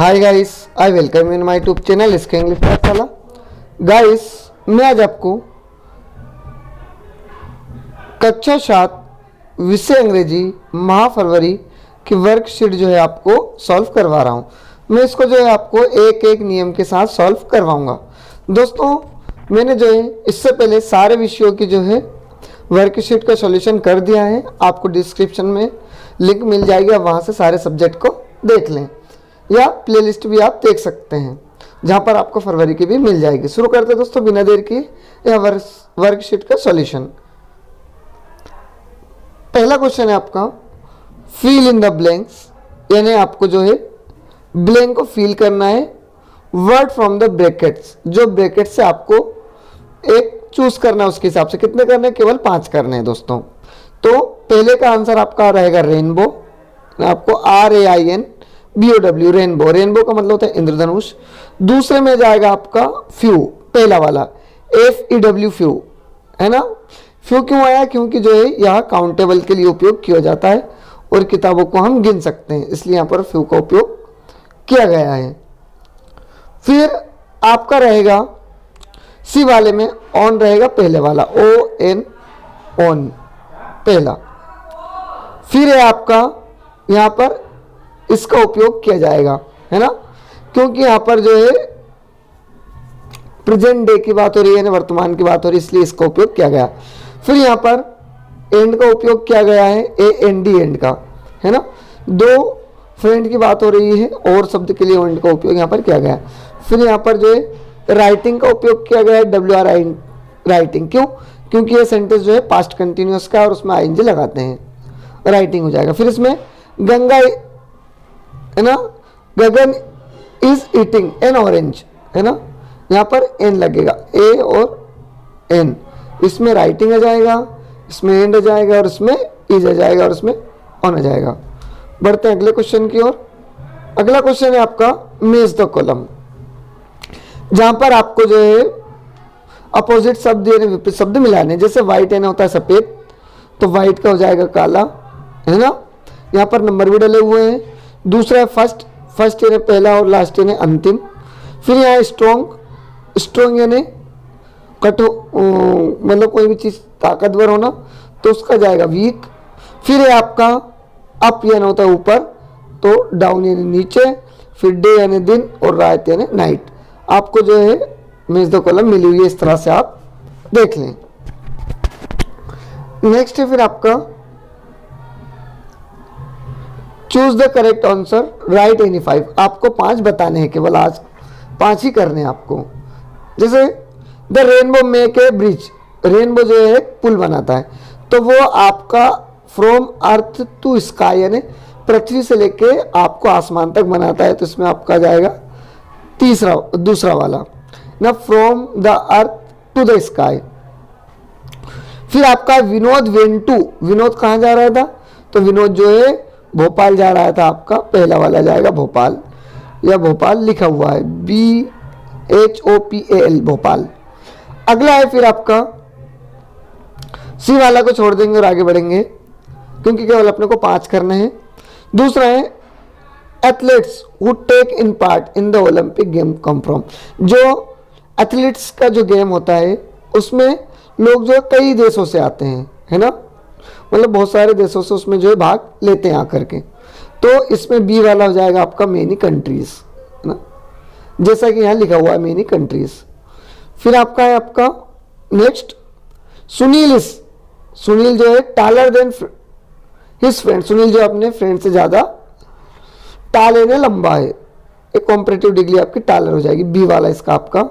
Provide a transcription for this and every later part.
Hi guys, I welcome in my YouTube channel इसके English पाठशाला। Guys, मैं आज आपको कक्षा 7 विषय अंग्रेजी माह फरवरी की वर्कशीट जो है आपको सॉल्व करवा रहा हूँ। मैं इसको जो है आपको एक एक नियम के साथ सॉल्व करवाऊँगा। दोस्तों, मैंने जो है इससे पहले सारे विषयों की जो है वर्कशीट का सॉल्यूशन कर दिया है। आपको डिस्क्रिप्शन में लिंक मिल जाएगी, आप वहाँ से सारे सब्जेक्ट को देख लें, या प्लेलिस्ट भी आप देख सकते हैं जहाँ पर आपको फरवरी की भी मिल जाएगी। शुरू करते हैं दोस्तों बिना देर के यह वर्कशीट का सॉल्यूशन। पहला क्वेश्चन है आपका फिल इन द ब्लैंक्स, यानी आपको जो है ब्लैंक को फिल करना है वर्ड फ्रॉम द ब्रैकेट्स। जो ब्रैकेट से आपको एक चूज करना है, उसके हिसाब से कितने करने हैं, केवल 5 करने हैं दोस्तों। तो पहले का आंसर आपका रहेगा रेनबो, आपको RAINBOW रेनबो। रेनबो का मतलब होता है इंद्रधनुष। दूसरे में जाएगा आपका फ्यू, पहला वाला FEW फ्यू, है ना। फ्यू क्यों आया, क्योंकि जो है यह काउंटेबल के लिए उपयोग किया जाता है और किताबों को हम गिन सकते हैं, इसलिए यहाँ पर फ्यू का उपयोग किया गया है। फिर आपका रहेगा सी वाले में ऑन रहेगा, पहले वाला ON ऑन पहला। फिर है आपका यहाँ पर इसका उपयोग किया जाएगा, है ना, क्योंकि यहाँ पर जो है प्रेजेंट डे की बात हो रही है, वर्तमान की बात हो रही है, इसलिए इसका उपयोग किया गया। फिर यहाँ पर एंड का उपयोग किया गया है, AND एंड का, है ना। दो फ्रेंड की बात हो रही है और शब्द के लिए एंड का उपयोग यहाँ पर किया गया। फिर यहाँ पर जो है राइटिंग का उपयोग किया गया है, WRI राइटिंग। क्यों, क्योंकि ये सेंटेंस जो है पास्ट कंटिन्यूअस का है और उसमें ING लगाते हैं, राइटिंग हो जाएगा। फिर इसमें गंगा, है ना, गगन इज ईटिंग एन ऑरेंज, है ना, यहाँ पर एन लगेगा, A और N। इसमें राइटिंग आ जाएगा, इसमें एंड आ जाएगा और इसमें इज आ जाएगा और इसमें ऑन आ जाएगा। बढ़ते हैं अगले क्वेश्चन की ओर। अगला क्वेश्चन है आपका मेज द कॉलम, जहां पर आपको जो है अपोजिट शब्द यानी विपरीत शब्द मिलाने। जैसे व्हाइट यानी होता है सफेद, तो व्हाइट का हो जाएगा काला, है ना। यहाँ पर नंबर भी डले हुए हैं। दूसरा है फर्स्ट यानी पहला और लास्ट यानी अंतिम। फिर यहाँ स्ट्रॉन्ग यानी मतलब कोई भी चीज़ ताकतवर होना, तो उसका जाएगा वीक। फिर है आपका अप यानी होता है ऊपर, तो डाउन यानी नीचे। फिर डे यानी दिन और रात यानी नाइट। आपको जो है मेज द कॉलम मिली हुई है, इस तरह से आप देख लें। नेक्स्ट है फिर आपका choose the correct answer, right any 5। आपको 5 बताने हैं, केवल आज 5 ही करने हैं आपको। जैसे the rainbow make a bridge, rainbow जो है पुल बनाता है, तो वो आपका फ्रॉम अर्थ टू स्काई यानी पृथ्वी से लेके आपको आसमान तक बनाता है, तो इसमें आपका जाएगा दूसरा वाला ना, from the earth to the sky. फिर आपका विनोद वेंटू, विनोद कहाँ जा रहा था, तो विनोद जो है भोपाल जा रहा था, आपका पहला वाला जाएगा भोपाल, या भोपाल लिखा हुआ है BHOPAL भोपाल। अगला है फिर आपका सी वाला को छोड़ देंगे और आगे बढ़ेंगे, क्योंकि केवल अपने को 5 करने हैं। दूसरा है athletes who take in part in the Olympic game come from. जो एथलीट्स का जो गेम होता है उसमें लोग जो कई देशों से आते हैं, है ना, मतलब बहुत सारे देशों से उसमें जो है भाग लेते हैं आकर के, तो इसमें बी वाला हो जाएगा आपका मेनी कंट्रीज, है ना, जैसा कि यहाँ लिखा हुआ है मेनी कंट्रीज। फिर आपका है आपका नेक्स्ट सुनील जो है taller than his friend. Sunil जो अपने फ्रेंड से ज्यादा टाल यानी लंबा है, एक कॉम्परेटिव डिग्री आपकी टालर हो जाएगी। बी वाला इसका आपका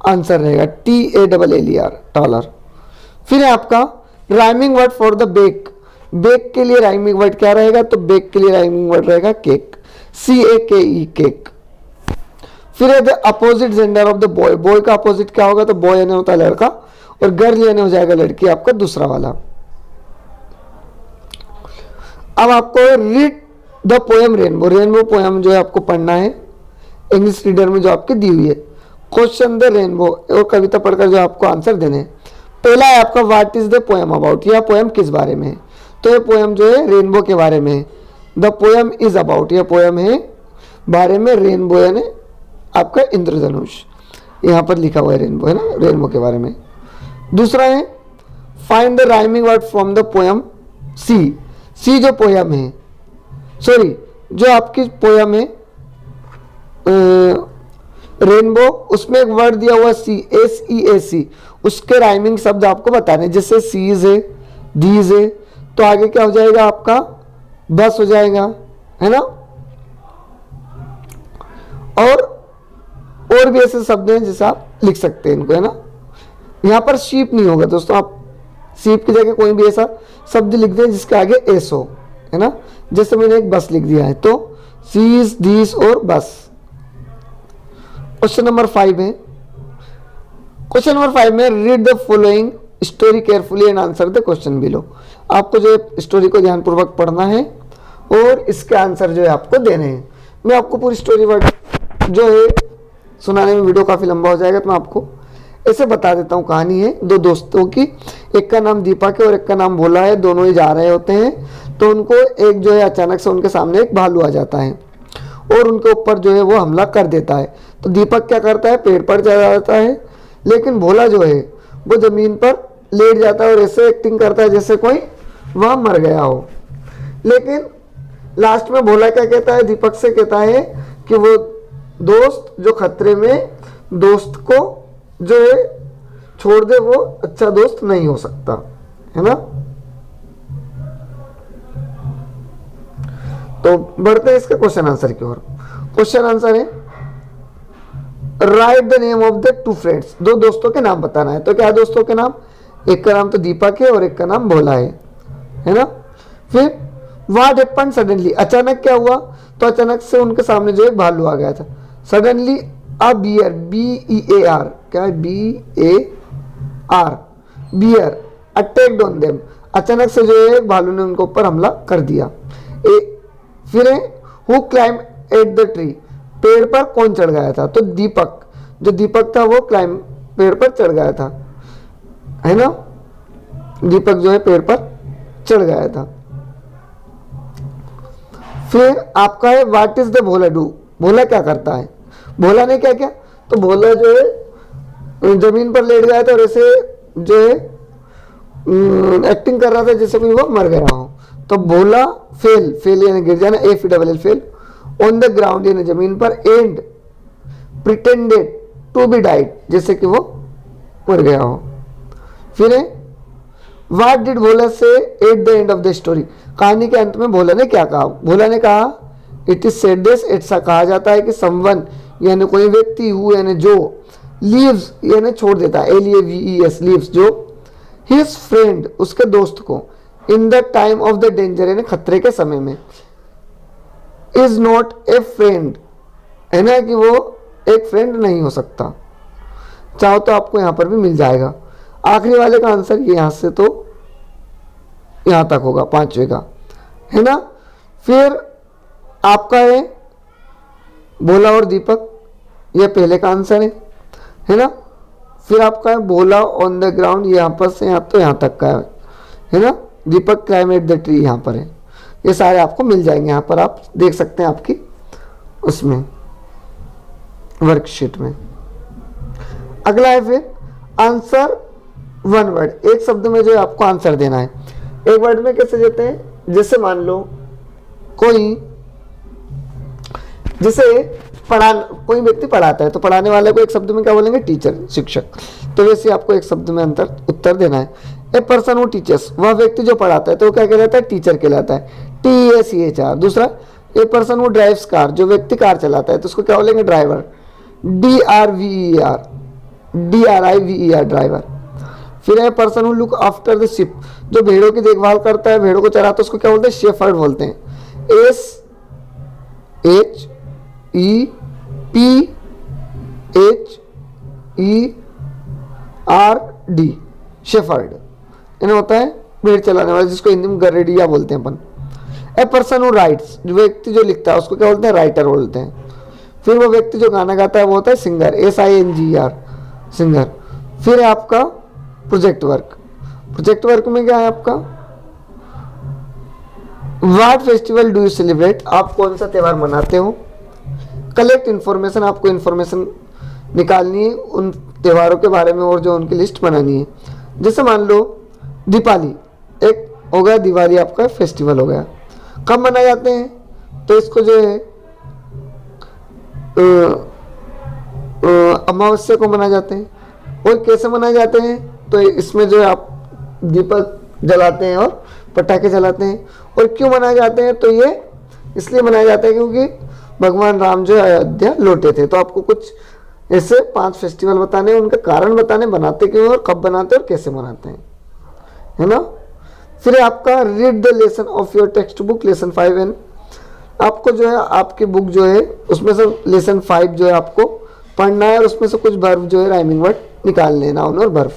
आंसर रहेगा, TALLER टॉलर। फिर है आपका rhyming word for the bake, bake के लिए राइमिंग वर्ड क्या रहेगा, तो बेक के लिए राइमिंग वर्ड रहेगा केक, CAKE केक। फिर है the opposite gender of the boy, boy का अपोजिट क्या होगा, तो बॉय यानी होता है लड़का और गर्ल यानी हो जाएगा लड़की, आपका दूसरा वाला। अब आपको read the poem rainbow, rainbow poem जो है आपको पढ़ना है, इंग्लिश रीडर में जो आपकी दी हुई है। क्वेश्चन द रेनबो, और कविता पढ़कर जो आपको आंसर देने। पहला है आपका what is the poem about, यह पोएम किस बारे में है, तो यह पोएम जो है रेनबो के बारे में है। द पोएम इज अबाउट, यह पोएम है बारे में रेनबो यानी आपका इंद्रधनुष, यहाँ पर लिखा हुआ है रेनबो, है ना, रेनबो के बारे में। दूसरा है find the rhyming word from the poem C. C जो पोयम है, सॉरी जो आपकी पोयम है रेनबो, उसमें एक वर्ड दिया हुआ सी, SEAC, उसके राइमिंग शब्द आपको बताने, जैसे सीज है, दीज है, तो आगे क्या हो जाएगा आपका बस हो जाएगा, है ना। और भी ऐसे शब्द हैं जैसे आप लिख सकते हैं इनको, है ना। यहाँ पर शीप नहीं होगा दोस्तों, आप शीप की जगह कोई भी ऐसा शब्द लिख दें जिसके आगे एस हो, है ना। जैसे मैंने एक बस लिख दिया है, तो सीज, दीज और बस। क्वेश्चन नंबर 5 है। क्वेश्चन नंबर 5 में read the following story carefully and answer the question below. आपको जो स्टोरी को ध्यानपूर्वक पढ़ना है और इसके आंसर जो है आपको देने हैं। मैं आपको पूरी स्टोरी वर्ड जो है सुनाने में वीडियो काफ़ी लंबा हो जाएगा, तो मैं आपको ऐसे बता देता हूँ। कहानी है दो दोस्तों की, एक का नाम दीपक है और एक का नाम भोला है। दोनों ही जा रहे होते हैं, तो उनको एक जो है अचानक से उनके सामने एक भालू आ जाता है और उनके ऊपर जो है वो हमला कर देता है। तो दीपक क्या करता है, पेड़ पर चढ़ जाता है, लेकिन भोला जो है वो ज़मीन पर लेट जाता है और ऐसे एक्टिंग करता है जैसे कोई वहाँ मर गया हो। लेकिन लास्ट में भोला क्या कहता है, दीपक से कहता है कि वो दोस्त जो खतरे में दोस्त को जो है छोड़ दे, वो अच्छा दोस्त नहीं हो सकता, है ना। तो बढ़ते हैं इसके क्वेश्चन आंसर की ओर। क्वेश्चन आंसर है right the name of the two friends. दो दोस्तों के नाम बताना है। तो क्या दोस्तों के नाम, एक का नाम तो दीपक है और एक का नाम भोला है ना। फिर व्हाट हैपेंड सडनली, अचानक क्या हुआ, तो अचानक से उनके सामने जो एक भालू आ गया था। सडनली अ बियर, BEAR, क्या है, BAR, bear attacked on them, अचानक से जो है भालू ने उनके ऊपर हमला कर दिया। फिर who climb at the tree, पेड़ पर कौन चढ़ गया था, तो दीपक, जो दीपक था वो क्लाइम पेड़ पर चढ़ गया था, है ना। दीपक जो है पेड़ पर चढ़ गया था। फिर आपका है what is the Bhola do, Bhola क्या करता है। भोला ने क्या किया, तो भोला जो है जमीन पर लेट गया था और ऐसे जो है एक्टिंग कर रहा था जैसे कोई वो मर गया हो। तो भोला फेल यानी गिर जाना, FELL fell, on the ground यानी जमीन पर, and pretended to be died, जैसे कि वो मर गया हो। फिर है व्हाट डिड भोला से at the end of the story, कहानी के अंत में भोला ने क्या कहा। भोला ने कहा इट इज सेड दिस, ऐसा कहा जाता है कि समवन यानी कोई व्यक्ति, हु यानी जो, लीव्स यानी छोड़ देता है, LEAVES लीव्स, जो हिज फ्रेंड उसके दोस्त को, in the time of the danger यानी खतरे के समय में, इज नॉट ए फ्रेंड, है ना, कि वो एक फ्रेंड नहीं हो सकता। चाहो तो आपको यहां पर भी मिल जाएगा। आखिरी वाले का आंसर ये यहां से तो यहां तक होगा, 5वें का, है ना। फिर आपका है भोला और दीपक, ये पहले का आंसर है ना। फिर आपका है भोला ऑन द ग्राउंड, ये यहाँ पर से यहाँ तो यहाँ तक का है ना। दीपक क्लाइमेट द ट्री यहाँ पर है। ये सारे आपको मिल जाएंगे, यहाँ पर आप देख सकते हैं आपकी उसमें वर्कशीट में। अगला है फिर आंसर वन वर्ड, एक शब्द में जो है आपको आंसर देना है। एक वर्ड में कैसे देते हैं, जैसे मान लो कोई, जैसे कोई व्यक्ति पढ़ाता है, तो पढ़ाने वाले को एक शब्द में क्या बोलेंगे, टीचर, शिक्षक। तो वैसे आपको एक शब्द में उत्तर देना है। ए पर्सन हु टीचर्स, वह व्यक्ति जो पढ़ाता है, तो वो क्या कहलाता है, टीचर कहलाता है, TACHR। दूसरा a person who drives car, जो व्यक्ति कार चलाता है, तो उसको क्या बोलेंगे, ड्राइवर, DRIVER, ड्राइवर। फिर है person who look after the ship, जो भेड़ों की देखभाल करता है, भेड़ों को चराता है, उसको क्या बोलते हैं, शेफर्ड बोलते हैं, SHEPHERD, शेफर्ड इन्हें होता है भेड़ चलाने वाला, जिसको हिंदी में गरेडिया बोलते हैं अपन। ए पर्सन हु राइट्स, जो व्यक्ति जो लिखता है उसको क्या बोलते हैं, राइटर बोलते हैं। फिर वो व्यक्ति जो गाना गाता है वो होता है सिंगर, SINGER, सिंगर। फिर है आपका प्रोजेक्ट वर्क। प्रोजेक्ट वर्क में क्या है आपका, what festival do you celebrate, आप कौन सा त्यौहार मनाते हो। कलेक्ट इन्फॉर्मेशन, आपको इन्फॉर्मेशन निकालनी है उन त्योहारों के बारे में और जो उनकी लिस्ट बनानी है। जैसे मान लो दीपावली एक हो गया, दिवाली आपका फेस्टिवल हो गया। कब मनाए जाते हैं? तो इसको जो है अमावस्या को मनाए जाते हैं। और कैसे मनाए जाते हैं? तो इसमें जो है आप दीपक जलाते हैं और पटाखे जलाते हैं। और क्यों मनाए जाते हैं? तो ये इसलिए मनाए जाते हैं क्योंकि भगवान राम जो अयोध्या लौटे थे। तो आपको कुछ ऐसे 5 फेस्टिवल बताने, उनका कारण बताने, बनाते क्यों और कब बनाते और कैसे मनाते हैं, है ना। फिर आपका read the lesson of your text book lesson 5N। आपको जो है आपकी बुक जो है उसमें से लेसन 5 जो है आपको पढ़ना है और उसमें से कुछ वर्ब जो है राइमिंग वर्ड निकाल लेना, नाउन और वर्ब।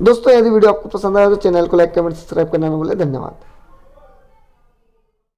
दोस्तों यदि वीडियो आपको पसंद आया तो चैनल को लाइक कमेंट सब्सक्राइब करना ना भूलें। धन्यवाद।